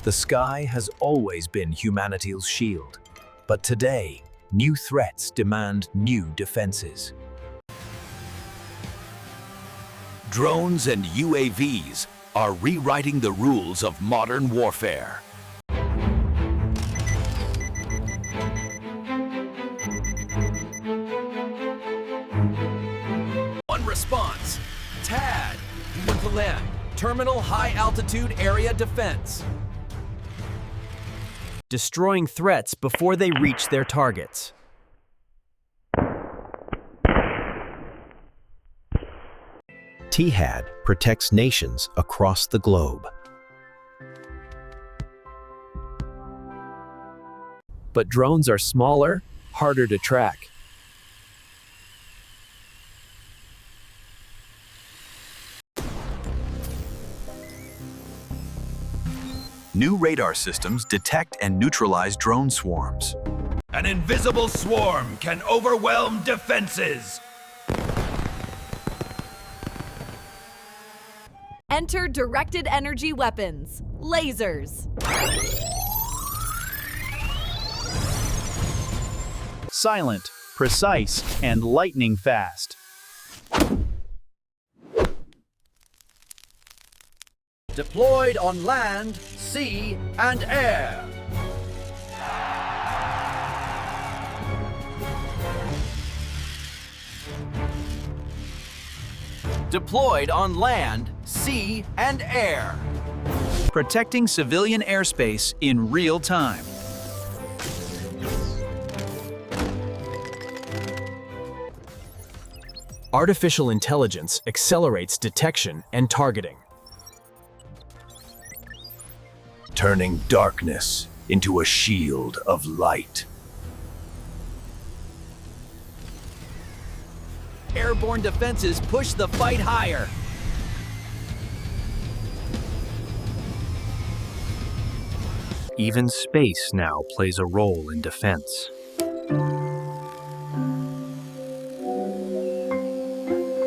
The sky has always been humanity's shield, but today, new threats demand new defenses. Drones and UAVs are rewriting the rules of modern warfare. One response, TAD, to land, Terminal High Altitude Area Defense. Destroying threats before they reach their targets. THAAD protects nations across the globe. But drones are smaller, harder to track. New radar systems detect and neutralize drone swarms. An invisible swarm can overwhelm defenses. Enter directed energy weapons, lasers. Silent, precise, and lightning fast. Deployed on land, sea, and air. Deployed on land, sea, and air. Protecting civilian airspace in real time. Artificial intelligence accelerates detection and targeting. Turning darkness into a shield of light. Airborne defenses push the fight higher. Even space now plays a role in defense.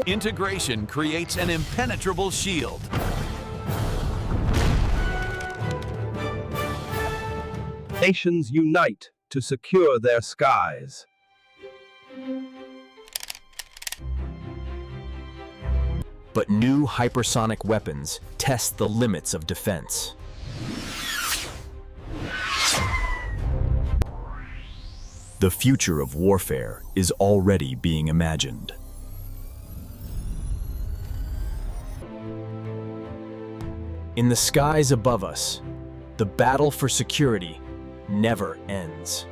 Integration creates an impenetrable shield. Nations unite to secure their skies. But new hypersonic weapons test the limits of defense. The future of warfare is already being imagined. In the skies above us, the battle for security never ends.